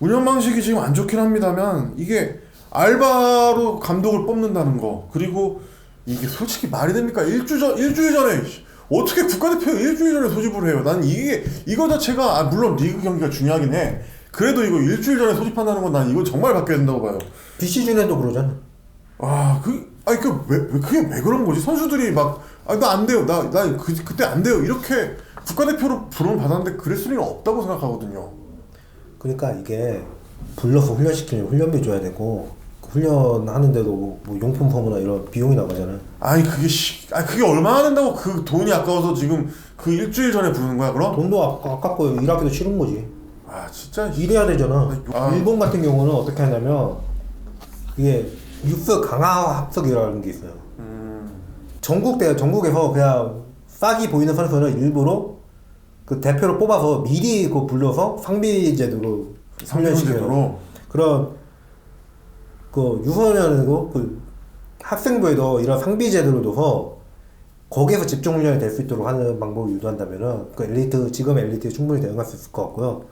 운영 방식이 지금 안 좋긴 합니다만 이게 알바로 감독을 뽑는다는 거 그리고 이게 솔직히 말이 됩니까? 일주일 전에 어떻게 국가대표 일주일 전에 소집을 해요? 난 이거 자체가 물론 리그 경기가 중요하긴 해. 그래도 이거 일주일 전에 소집한다는 건 난 이거 정말 바뀌어야 된다고 봐요. 비시즌에도 그러잖아. 그게 왜 그런 거지? 선수들이 막 나 안 돼요. 그때 안 돼요. 이렇게 국가대표로 부름을 받았는데 그랬을 리는 없다고 생각하거든요. 그러니까 이게 불러서 훈련시키면 훈련비 줘야 되고 훈련하는데도 뭐 용품 포무나 이런 비용이 나가잖아요. 그게 얼마나 된다고 그 돈이 아까워서 지금 그 일주일 전에 부르는 거야 그럼? 돈도 아깝고 일하기도 싫은 거지. 진짜 일해야 되잖아. 일본 같은 경우는 어떻게 하냐면 이게 유스 강화 합석이라는 게 있어요. 전국에서 그냥 싹이 보이는 선수는 일부러 그 대표를 뽑아서 미리 그 불러서 상비 제도로 훈련시켜요. 그런 그 유소년이고 그 학생부에도 이런 상비 제도를 둬서 거기에서 집중 훈련이 될 수 있도록 하는 방법을 유도한다면은 그 지금 엘리트에 충분히 대응할 수 있을 것 같고요.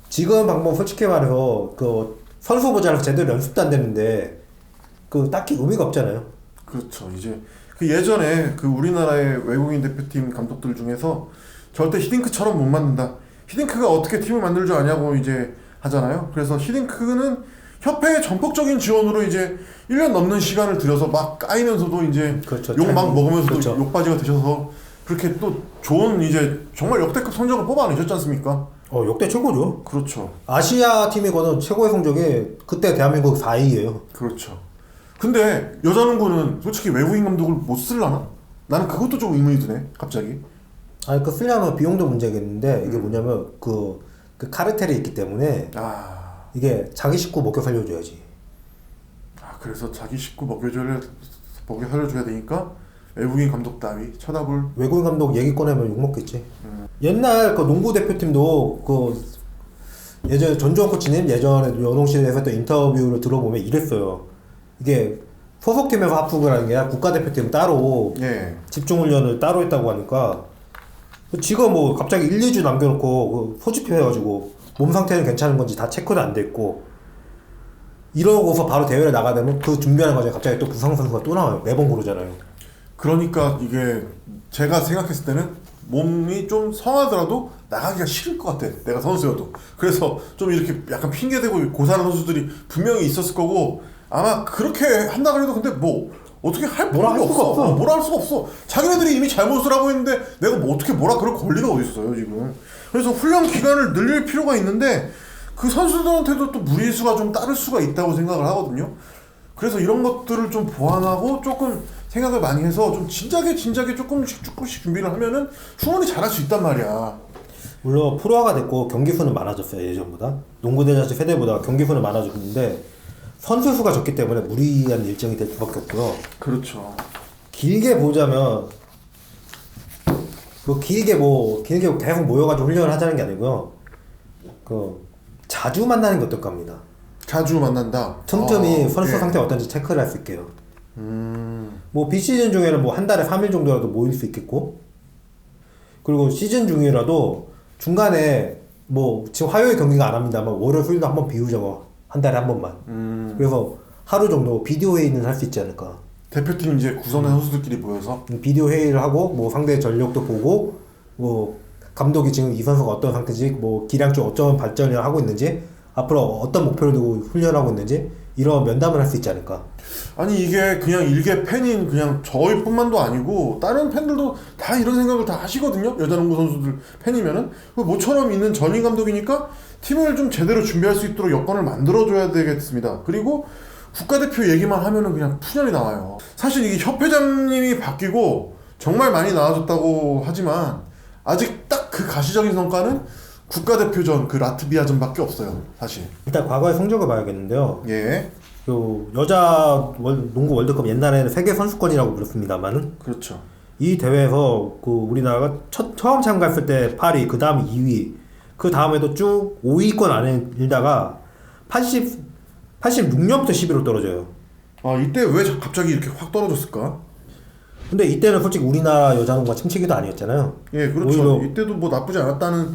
지금 방법 솔직히 말해서 그 선수 보자로 제대로 연습도 안 되는데 그 딱히 의미가 없잖아요. 그렇죠. 이제 그 예전에 그 우리나라의 외국인 대표팀 감독들 중에서 절대 히딩크처럼 못 만든다. 히딩크가 어떻게 팀을 만들 줄 아냐고 이제 하잖아요. 그래서 히딩크는 협회의 전폭적인 지원으로 이제 1년 넘는 시간을 들여서 막 까이면서도 이제 그렇죠. 욕 막 먹으면서도 그렇죠. 욕바지가 되셔서 그렇게 또 좋은 이제 정말 역대급 성적을 뽑아내셨지 않습니까? 역대 최고죠. 그렇죠. 아시아 팀이거든 최고의 성적이 그때 대한민국 4위예요. 그렇죠. 근데 여자농구는 솔직히 외국인 감독을 못 쓰려나? 나는 그것도 좀 의문이 드네. 갑자기. 그 쓰려면 비용도 문제겠는데 이게 뭐냐면 그 카르텔이 있기 때문에 이게 자기 식구 먹여 살려줘야지. 그래서 자기 식구 먹여 살려줘야 되니까 외국인 감독 따위 쳐다볼. 외국인 감독 얘기 꺼내면 욕 먹겠지. 옛날 그 농구 대표팀도 그 예전에 전주원 코치님 예전에 여동실에서 했던 인터뷰를 들어보면 이랬어요. 이게 소속팀에서 합숙을 하는 게 아니라 국가대표팀 따로 집중훈련을 따로 했다고 하니까 지금 뭐 갑자기 1, 2주 남겨놓고 소집해가지고 몸 상태는 괜찮은 건지 다 체크도 안 됐고 이러고서 바로 대회를 나가면 그 준비하는 과정에 갑자기 또 부상 선수가 또 나와요. 매번 그러잖아요. 그러니까 이게 제가 생각했을 때는 몸이 좀 성하더라도 나가기가 싫을 것 같아. 내가 선수여도. 그래서 좀 이렇게 약간 핑계대고 고사하는 선수들이 분명히 있었을 거고 아마 그렇게 한다 그래도 근데 뭐 어떻게 할 방법이 없어. 뭐라 할 수가 없어. 자기네들이 이미 잘못을 하고 있는데 내가 뭐 어떻게 뭐라 그럴 권리가 어디 있어요 지금. 그래서 훈련 기간을 늘릴 필요가 있는데 그 선수들한테도 또 무리수가 좀 따를 수가 있다고 생각을 하거든요. 그래서 이런 것들을 좀 보완하고 조금 생각을 많이 해서 좀 진작에 조금씩 준비를 하면은 충분히 잘할 수 있단 말이야. 물론 프로화가 됐고 경기 수는 많아졌어요. 예전보다 농구 대잔치 세대보다 경기 수는 많아졌는데 선수 수가 적기 때문에 무리한 일정이 될 수밖에 없고요. 그렇죠. 길게 보자면 길게 계속 모여가지고 훈련을 하자는 게 아니고요. 자주 만나는 게 어떨까 합니다. 자주 만난다. 틈틈이 선수 상태가 어떤지 체크를 할 수 있게요. 뭐 비시즌 중에는 뭐 한 달에 3일 정도라도 모일 수 있겠고, 그리고 시즌 중이라도 중간에 뭐 지금 화요일 경기가 안 합니다만 월요일 수요일도 한번 비우자고 한 달에 한 번만. 그래서 하루 정도 비디오 회의는 할 수 있지 않을까. 대표팀 이제 구성된 선수들끼리 모여서 비디오 회의를 하고 뭐 상대 전력도 보고 뭐 감독이 지금 이 선수가 어떤 상태인지 뭐 기량적 어떤 발전을 하고 있는지 앞으로 어떤 목표를 두고 훈련하고 있는지 이런 면담을 할 수 있지 않을까. 아니 이게 그냥 일개 팬인 그냥 저희뿐만도 아니고 다른 팬들도 다 이런 생각을 다 하시거든요. 여자농구 선수들 팬이면은 모처럼 있는 전임 감독이니까 팀을 좀 제대로 준비할 수 있도록 여건을 만들어줘야 되겠습니다. 그리고 국가대표 얘기만 하면은 그냥 푸념이 나와요. 사실 이게 협회장님이 바뀌고 정말 많이 나아졌다고 하지만 아직 딱 그 가시적인 성과는 국가대표전 그 라트비아전밖에 없어요. 사실. 일단 과거의 성적을 봐야겠는데요. 예. 여자 농구 월드컵 옛날에는 세계 선수권이라고 불렀습니다만은 그렇죠. 이 대회에서 우리나라가 처음 참가했을 때 8위, 그 다음 2위, 그 다음에도 쭉 5위권 안에 일다가 86년부터 10위로 떨어져요. 이때 왜 갑자기 이렇게 확 떨어졌을까? 근데 이때는 솔직히 우리나라 여자농구가 침체기도 아니었잖아요. 예, 그렇죠. 이때도 뭐 나쁘지 않았다는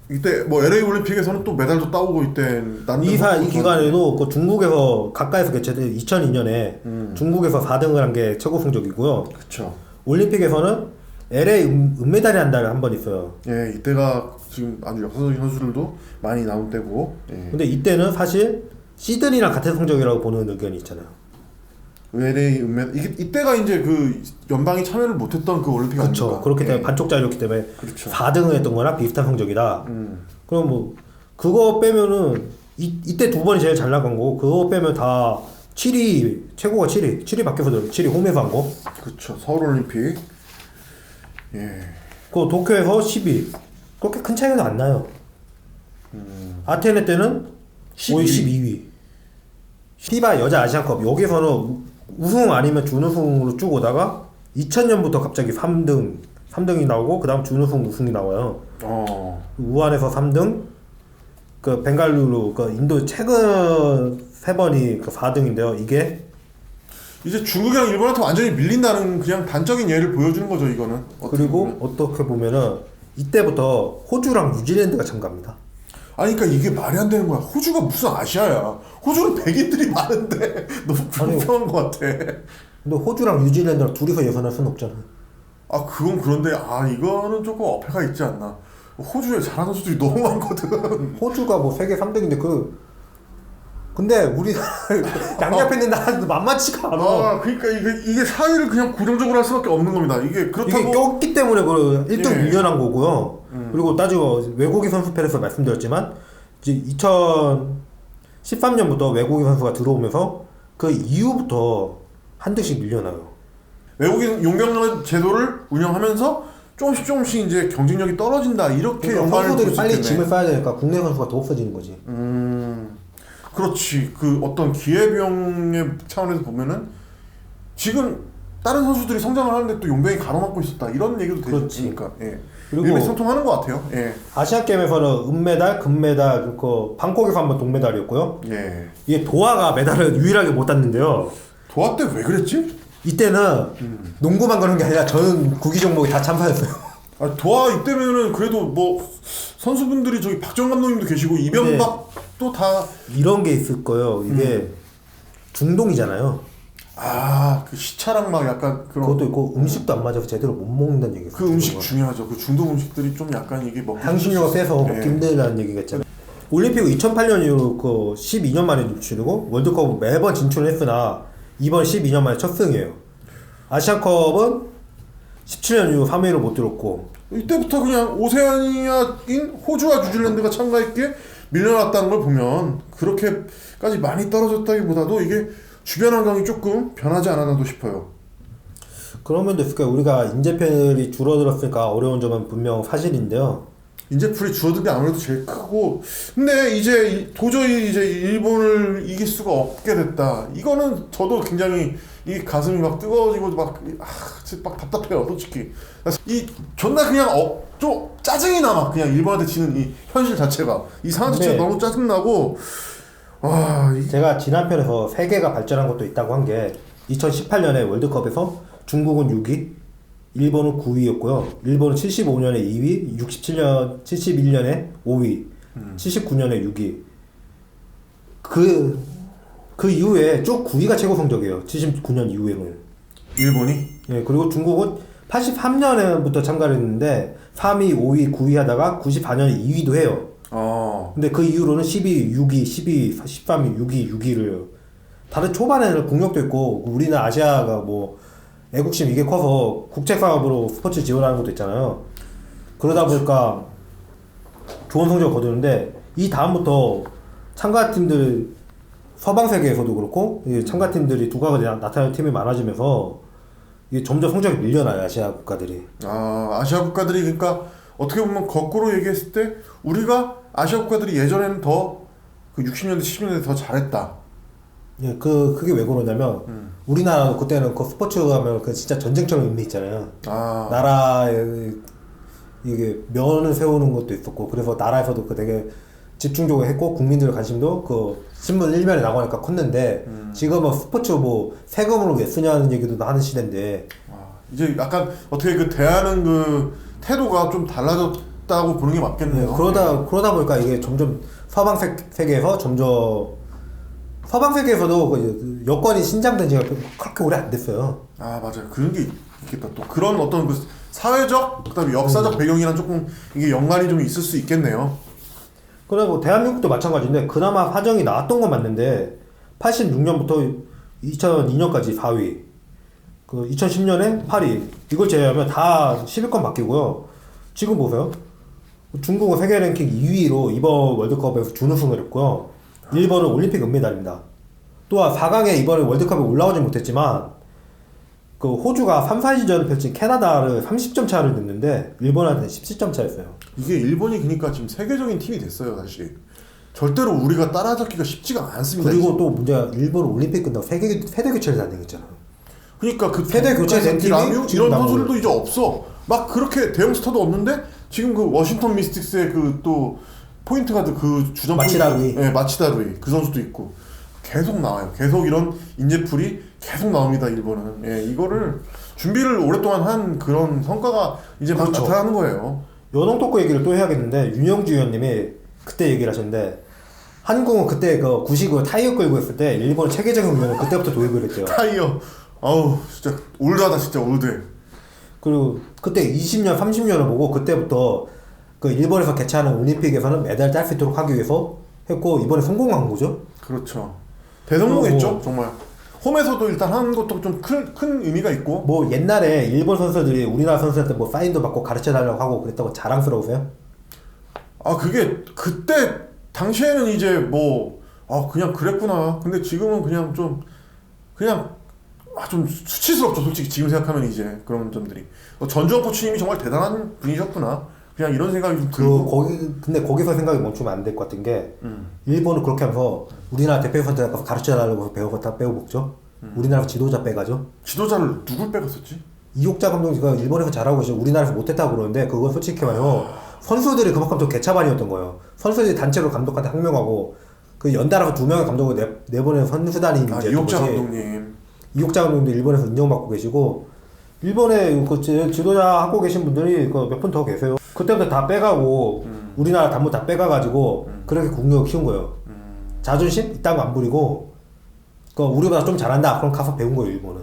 이때 뭐 LA 올림픽에서는 또 메달도 따오고 이때 이 기간에도 그 중국에서 가까이서 개최된 2002년에 중국에서 4등을 한 게 최고 성적이고요. 그렇죠. 올림픽에서는 LA 은메달이 한 달에 한 번 있어요. 예, 이때가 지금 아주 역사적인 선수들도 많이 나온 때고. 예. 근데 이때는 사실 시드니랑 같은 성적이라고 보는 의견이 있잖아요. LA 은메달 이때가 이제 그 연방이 참여를 못했던 그 올림픽 그렇죠. 아닙니까? 그렇기 때문에 예. 반쪽짜리였기 때문에 그렇죠. 4등을 했던 거랑 비슷한 성적이다. 그럼 뭐 그거 빼면은 이때 두 번이 제일 잘 나간 거고 그거 빼면 다 7위 최고가 7위 밖에서 7위 홈에서 한 거. 그렇죠. 서울 올림픽. 예. 그 도쿄에서 10위. 그렇게 큰 차이가 안 나요. 아테네 때는 12위. 피바 여자 아시안컵 여기서는 우승 아니면 준우승으로 쭉 오다가 2000년부터 갑자기 3등이 나오고 그 다음 준우승 우승이 나와요. 우한에서 3등, 그 벵갈루루 그 인도 최근 3번이 그 4등인데요. 이게 이제 중국이랑 일본한테 완전히 밀린다는 그냥 단적인 예를 보여주는 거죠, 이거는. 그리고 어떻게 보면은 이때부터 호주랑 뉴질랜드가 참가합니다. 아니 그러니까 이게 말이 안 되는 거야. 호주가 무슨 아시아야. 호주는 백인들이 많은데 너무 불평한 것 같아. 근데 호주랑 뉴질랜드랑 둘이서 예선할 수는 없잖아. 아 그건 그런데 이거는 조금 어폐가 있지 않나. 호주에 잘하는 선수들이 너무 많거든. 호주가 뭐 세계 3등인데 근데 우리나라 양옆에 나라도 만만치가 않아. 그러니까 이게 사회를 그냥 고정적으로 할 수밖에 없는 겁니다. 이게 그렇다고 이게 꼈기 때문에 그 1등 예. 밀려난 거고요. 그리고 따지고 외국인 선수 편에서 말씀드렸지만 이제 2013년부터 외국인 선수가 들어오면서 그 이후부터 한 등씩 밀려나요. 외국인 용병 제도를 운영하면서 조금씩 이제 경쟁력이 떨어진다 이렇게 그러니까 연관을 선수들이 빨리 있겠네. 짐을 싸야 되니까 국내 선수가 더 없어지는 거지. 그렇지. 그 어떤 기회비용의 차원에서 보면은 지금 다른 선수들이 성장을 하는데 또 용병이 가로막고 있었다 이런 얘기도 되니까. 예. 그리고 일맥상통하는 것 같아요. 예. 아시안 게임에서는 은메달, 금메달, 그 방콕에서 한번 동메달이었고요. 예. 이게 도하가 메달을 유일하게 못 땄는데요. 도하 때 왜 그랬지? 이때는 농구만 그런 게 아니라 전 구기 종목이 다 참가했어요. 도하 이때면은 그래도 뭐 선수분들이 저기 박정 감독님도 계시고 이병박도 다 이런 게 있을 거예요. 이게 중동이잖아요. 그 시차랑 막 약간 그런 그것도 있고 음식도 안 맞아서 제대로 못 먹는다는 얘기가 그 음식 중요하죠. 그 중동 음식들이 좀 약간 이게 먹기 향신료가 세서 먹기 힘들다는 얘기가 있잖아요. 올림픽 2008년 이후 그 12년 만에 진출이고 월드컵은 매번 진출을 했으나 이번 12년 만에 첫 승이에요. 아시안컵은 17년 이후 3위를 못 들었고 이때부터 그냥 오세아니아인 호주와 뉴질랜드가 참가했기에 밀려났다는 걸 보면 그렇게까지 많이 떨어졌다기보다도 이게 주변 환경이 조금 변하지 않았나도 싶어요. 그런 면도 있을 거예요. 우리가 인재편이 줄어들었으니까 어려운 점은 분명 사실인데요. 인재풀이 줄어든 게 아무래도 제일 크고 근데 이제 도저히 이제 일본을 이길 수가 없게 됐다. 이거는 저도 굉장히 이 가슴이 막 뜨거워지고 막 답답해요, 솔직히. 이 존나 그냥 좀 짜증이 남아. 그냥 일본한테 지는 이 현실 자체가 이 상황 자체가 너무 짜증나고. 제가 지난 편에서 세계가 발전한 것도 있다고 한 게 2018년에 월드컵에서 중국은 6위, 일본은 9위였고요. 일본은 75년에 2위, 71년에 5위, 79년에 6위. 그 이후에 쭉 9위가 최고 성적이에요. 79년 이후에는. 일본이? 예, 그리고 중국은 83년부터 참가를 했는데 3위, 5위, 9위 하다가 94년에 2위도 해요. 근데 그 이후로는 12위, 6위, 12위, 13위, 6위, 6위를 다들 초반에는 국력도 있고 우리는 아시아가 뭐 애국심 이게 커서 국제 사업으로 스포츠 지원하는 것도 있잖아요. 그러다 보니까 좋은 성적을 거두는데 이 다음부터 참가팀들 서방 세계에서도 그렇고 참가팀들이 두각을 나타내는 팀이 많아지면서 이게 점점 성적이 밀려나요. 아시아 국가들이. 아시아 국가들이 그러니까 어떻게 보면 거꾸로 얘기했을 때 우리가 아시아 국가들이 예전에는 더 그 60년대 70년대 더 잘했다. 예, 그게 왜 그러냐면 우리나라 그때는 그 스포츠 하면 그 진짜 전쟁처럼 의미있잖아요. 나라에 이게 면을 세우는 것도 있었고 그래서 나라에서도 그 되게 집중적으로 했고 국민들 관심도 그 신문 일면에 나가니까 컸는데 지금은 스포츠 뭐 세금으로 왜 쓰냐는 얘기도 하는 시대인데 이제 약간 어떻게 그 대하는 그 태도가 좀 달라졌다고 있다고 보는 게 맞겠네요. 그러다 보니까 이게 점점 서방 세계에서 서방 세계에서도 그 여권이 신장된 지가 그렇게 오래 안 됐어요. 아 맞아요. 그런 게 있겠다. 또 그런 어떤 그 사회적 그다음에 역사적 배경이랑 조금 이게 연관이 좀 있을 수 있겠네요. 그리고 대한민국도 마찬가지인데 그나마 사정이 나왔던 건 맞는데 86년부터 2002년까지 4위, 그 2010년에 8위 이걸 제외하면 다 10위권 바뀌고요. 지금 보세요. 중국은 세계 랭킹 2위로 이번 월드컵에서 준우승을 했고요. 일본은 올림픽 은메달입니다. 또한 4강에 이번에 월드컵에 올라오지 못했지만 그 호주가 3, 4위전을 펼친 캐나다를 30점 차를 냈는데 일본한테 17점 차였어요. 이게 일본이 그러니까 지금 세계적인 팀이 됐어요, 사실. 절대로 우리가 따라잡기가 쉽지가 않습니다. 그리고 이제. 또 문제가 일본 올림픽 끝나고 세대 교체를 다 되겠잖아요. 그러니까 그 세대 교체된 팀이 라뮤 지금 이런 선수들도 이제 없어. 막 그렇게 대형 스타도 없는데 지금 그 워싱턴 미스틱스의 그 또 포인트 가드 그 주전 마치다루이. 네, 마치다루이 그 선수도 있고 계속 나와요. 계속 이런 인재풀이 계속 나옵니다. 일본은. 예, 이거를 준비를 오랫동안 한 그런 성과가 이제 막 그렇죠. 나타나는 거예요. 연홍 토크 얘기를 또 해야겠는데 윤영주 의원님이 그때 얘기를 하셨는데 한국은 그때 그 구식으로 타이어 끌고 있을 때 일본은 체계적인 훈련을 그때부터 도입을 했대요. 타이어. 아우 진짜 올드하다 진짜 올드해. 그리고 그때 20년, 30년을 보고 그때부터 그 일본에서 개최하는 올림픽에서는 메달 딸 수 있도록 하기 위해서 했고 이번에 성공한 거죠. 그렇죠. 대성공했죠. 뭐, 정말. 홈에서도 일단 하는 것도 좀 큰 의미가 있고. 뭐 옛날에 일본 선수들이 우리나라 선수한테 뭐 사인도 받고 가르쳐 달라고 하고 그랬다고 자랑스러우세요? 아 그게 그때 당시에는 이제 뭐 그냥 그랬구나. 근데 지금은 그냥 좀 수치스럽죠. 솔직히 지금 생각하면 이제 그런 점들이 전주환 코치님이 정말 대단한 분이셨구나. 그냥 이런 생각이 좀 들고. 근데 거기서 생각이 멈추면 안 될 것 같은 게 일본은 그렇게 하면서 우리나라 대표 선수한테 가서 가르쳐 달라고 배우고 다 빼고 먹죠. 우리나라 지도자 빼가죠. 지도자를 누굴 빼갔었지? 이옥자 감독이가 일본에서 잘하고 계시고 우리나라에서 못했다고 그러는데 그건 솔직히 말해요. 선수들이 그만큼 좀 개차반이었던 거예요. 선수들이 단체로 감독한테 항명하고 그 연달아서 2명의 감독을 내보낸 선수단이 문제였던 이옥자 거지. 감독님. 이옥자 감독님도 일본에서 인정받고 계시고 일본에 그 지도자 하고 계신 분들이 그 몇 분 더 계세요. 그때부터 다 빼가고 우리나라 단무 다 빼가가지고 그렇게 국력을 키운 거예요. 자존심 이딴 거 안 부리고 그 우리보다 좀 잘한다 그럼 가서 배운 거예요 일본은.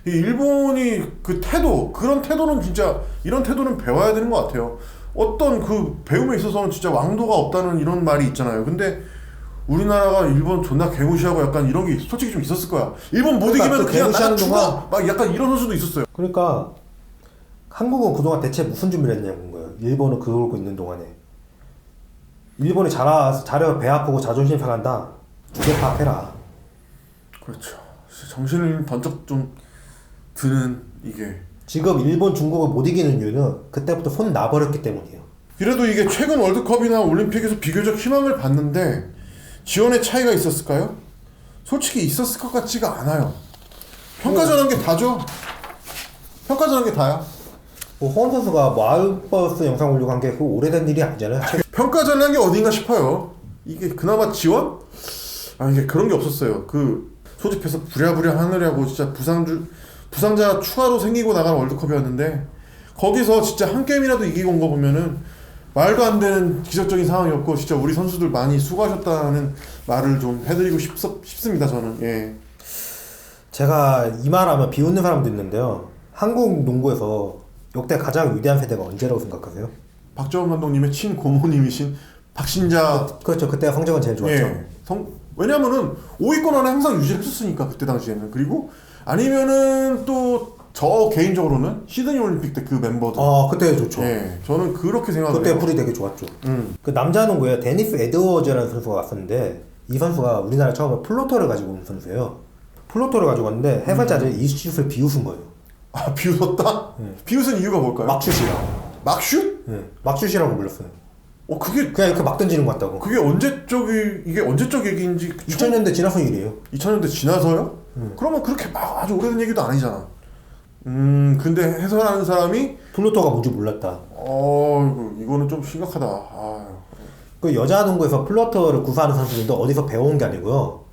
이 일본이 그 태도 그런 태도는 진짜 이런 태도는 배워야 되는 것 같아요. 어떤 그 배움에 있어서는 진짜 왕도가 없다는 이런 말이 있잖아요. 근데 우리나라가 일본 존나 개무시하고 약간 이런 게 솔직히 좀 있었을 거야. 일본 못 그러니까 이기면 그 그냥 나가 개무시하는 죽어. 막 약간 이런 선수도 있었어요. 그러니까 한국은 그동안 대체 무슨 준비를 했냐는 거예요. 일본은 그러고 있는 동안에. 일본이 잘해 배 아프고 자존심 상한다. 두개 파악해라. 그렇죠. 정신을 번쩍 좀 드는 이게. 지금 일본, 중국을 못 이기는 이유는 그때부터 손 놔버렸기 때문이에요. 그래도 이게 최근 월드컵이나 올림픽에서 비교적 희망을 봤는데 지원의 차이가 있었을까요? 솔직히 있었을 것 같지가 않아요. 평가전한 게 다죠. 평가전한 게 다야. 뭐 허원 선수가 뭐 아웃버스 영상 올리고 한 게 그 오래된 일이 아니잖아요. 평가전한 게 어딘가 싶어요. 이게 그나마 지원? 이게 그런 게 없었어요. 그 소집해서 부랴부랴 하느라고 진짜 부상자 추가로 생기고 나간 월드컵이었는데 거기서 진짜 한 게임이라도 이기고 온 거 보면은 말도 안 되는 기적적인 상황이었고 진짜 우리 선수들 많이 수고하셨다는 말을 좀 해드리고 싶습니다. 저는. 예. 제가 이 말하면 비웃는 사람도 있는데요. 한국 농구에서 역대 가장 위대한 세대가 언제라고 생각하세요? 박정원 감독님의 친고모님이신 박신자. 그렇죠. 그때가 성적은 제일 좋았죠. 예. 왜냐면은 5위권 안에 항상 유지를 했었으니까 그때 당시에는. 그리고 아니면은 또 저 개인적으로는 시드니 올림픽 때 그 멤버들. 그때 좋죠. 예, 저는 그렇게 생각해요. 그때 풀이 되게 좋았죠. 그 남자 농구에 데니스 에드워즈라는 선수가 왔었는데 이 선수가 우리나라 처음에 플로터를 가지고 온 선수예요. 플로터를 가지고 왔는데 해설자들이 이 슛을 비웃은 거예요. 비웃었다? 비웃은 이유가 뭘까요? 막슛이라고. 막슛? 네, 막슛이라고 불렀어요. 그게 그냥 이렇게 막 던지는 것 같다고. 그게 이게 언제적 얘기인지 2000년대 지나서 일이에요. 2000년대 지나서요? 그러면 그렇게 막 아주 오래된 얘기도 아니잖아. 근데 해설하는 사람이 플로터가 뭔지 몰랐다. 이거는 좀 심각하다. 그 여자 농구에서 플로터를 구사하는 선수들도 어디서 배워온 게 아니고요.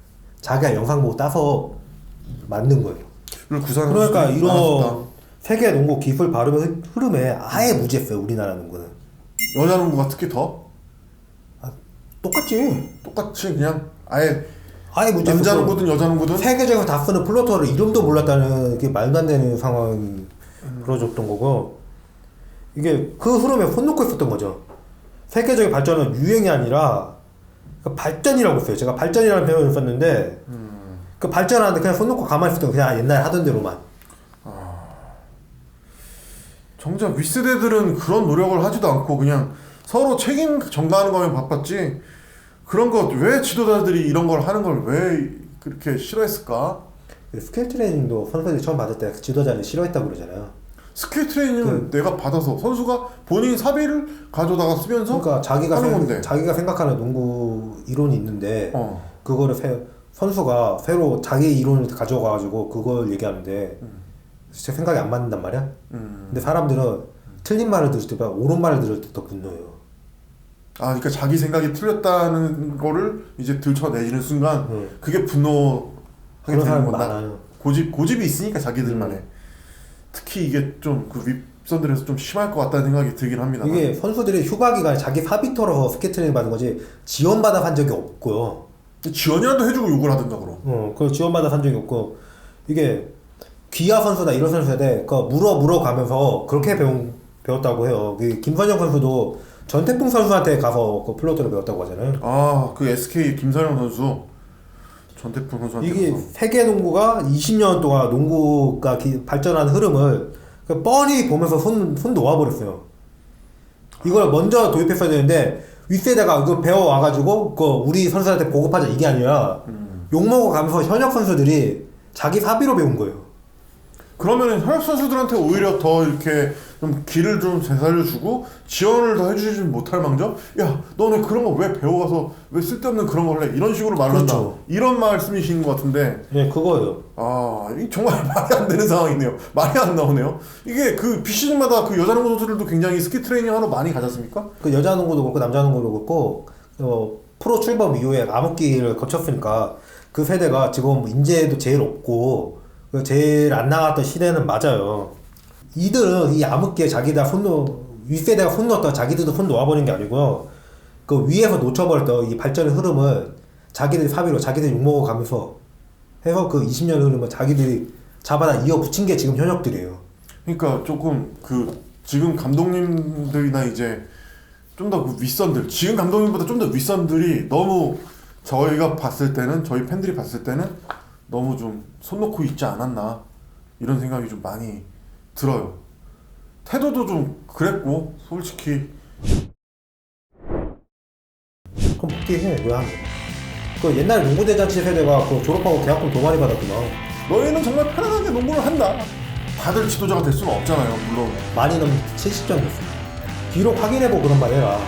자기가 영상 보고 따서 만든 거예요. 그러니까 이런 세계 농구 기술 발음의 흐름에 아예 무지했어요. 우리나라 농구는. 여자농구가 특히 더 똑같지. 똑같이 그냥 아예 문제 남자농구든 여자농구든 세계적으로 다 쓰는 플로터를 이름도 몰랐다는 게 말도 안 되는 상황 벌어졌던 거고, 이게 그 흐름에 손 놓고 있었던 거죠. 세계적인 발전은 유행이 아니라 그 발전이라고 했어요. 제가 발전이라는 표현을 썼는데 그 발전하는데 그냥 손 놓고 가만히 있었던 거, 그냥 옛날에 하던 대로만. 정작 윗세대들은 그런 노력을 하지도 않고 그냥 서로 책임 전가하는 거면 바빴지, 그런 거 왜 지도자들이 이런 걸 하는 걸 왜 그렇게 싫어했을까? 스킬 트레이닝도 선수들이 처음 받을 때 지도자를 싫어했다고 그러잖아요. 스킬 트레이닝은 내가 받아서 선수가 본인 사비를 가져다가 쓰면서 그러니까 하는 건데, 자기가 생각하는 농구 이론이 있는데 그거를 선수가 새로 자기 이론을 가져가가지고 그걸 얘기하는데 제 생각이 안 맞는단 말이야. 근데 사람들은 틀린 말을 들을 때보다 옳은 말을 들을 때 더 분노해요. 그러니까 자기 생각이 틀렸다는 거를 이제 들춰내지는 순간 그게 분노하게 그런 되는 사람 건다. 많아요. 고집이 있으니까 자기들만의. 특히 이게 좀 그 윗선들에서 좀 심할 것 같다는 생각이 들긴 합니다. 이게 선수들이 휴가 기간에 자기 사비 털어서 스케이트 트레이닝 받은 거지 지원받아 산 적이 없고요. 지원이라도 해주고 욕을 하든가 그럼. 그 지원받아 산 적이 없고, 이게 기아 선수나 이런 선수인데 그 물어 가면서 그렇게 배웠다고 해요. 그 김선영 선수도 전태풍 선수한테 가서 그 플로터를 배웠다고 하잖아요. 그 SK 김선영 선수, 전태풍 선수한테 이게 가서. 세계 농구가 20년 동안 농구가 발전한 흐름을 뻔히 보면서 손 놓아버렸어요. 이걸 먼저 도입했어야 되는데 윗세대가 이거 배워와가지고 우리 선수한테 보급하자 이게 아니라 욕먹어가면서 현역 선수들이 자기 사비로 배운 거예요. 그러면은 현역 선수들한테 오히려 더 이렇게 좀 길을 좀 되살려주고 지원을 더 해주지 못할 망정, 야 너네 그런 거 왜 배워가서 왜 쓸데없는 그런 걸 해, 이런 식으로 말을 한다. 그렇죠. 이런 말씀이신 것 같은데. 네, 그거예요. 이 정말 말이 안 되는 상황이네요. 말이 안 나오네요. 이게 그 비시즌마다 그 여자농구 선수들도 굉장히 스킬 트레이닝 하러 많이 가졌습니까? 그 여자 농구도 그렇고 남자 농구도 그렇고 프로 출범 이후에 암흑기를 거쳤으니까 그 세대가 지금 인재도 제일 없고 제일 안 나갔던 시대는 맞아요. 이들은 이 암흑기에 자기다 윗세대가 손 놓았다가 자기들도 손 놓아버린 게 아니고요. 그 위에서 놓쳐버렸던 이 발전의 흐름을 자기들 사비로 자기들이 욕먹어가면서 해서 그 20년 흐름을 자기들이 잡아다 이어붙인 게 지금 현역들이에요. 그러니까 조금 지금 감독님들이나 이제 좀 더 그 윗선들, 지금 감독님보다 좀 더 윗선들이 너무 저희가 봤을 때는, 저희 팬들이 봤을 때는 너무 좀 손 놓고 있지 않았나, 이런 생각이 좀 많이 들어요. 태도도 좀 그랬고, 솔직히. 그럼 어떻게 해? 왜 안 해? 그 옛날 농구대잔치 세대가 졸업하고 계약금 더 많이 받았구나. 너희는 정말 편안하게 농구를 한다. 다들 지도자가 될 수는 없잖아요, 물론. 많이 넘는 70점 됐어. 기록 확인해보고 그런 말 해라.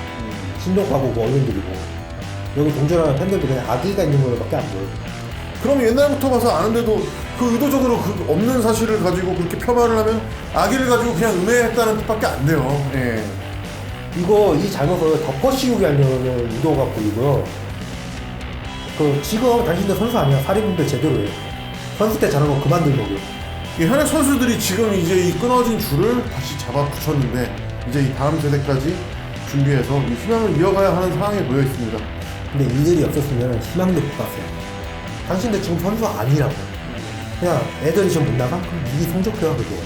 신동하고 어른들이고. 여기 동전하는 팬들도 그냥 아기가 있는 걸로밖에 안 보여. 그럼 옛날부터 봐서 아는데도 그 의도적으로 그 없는 사실을 가지고 그렇게 폄하를 하면 아기를 가지고 그냥 음해했다는 뜻밖에 안 돼요. 예. 이 잘못을 덮어씌우게 하려는 의도가 보이고요. 지금 당신들 선수 아니야. 사립분들 제대로 해. 선수 때 잘한 거 그만 들먹여. 현역 선수들이 지금 이제 이 끊어진 줄을 다시 잡아 붙였는데, 이제 이 다음 세대까지 준비해서 이 희망을 이어가야 하는 상황에 놓여 있습니다. 근데 이들이 없었으면 희망도 못 봤어요. 당신들 지금 선수 아니라고. 그냥 애들이 지금 못 나가? 그럼 이 성적표야 그게.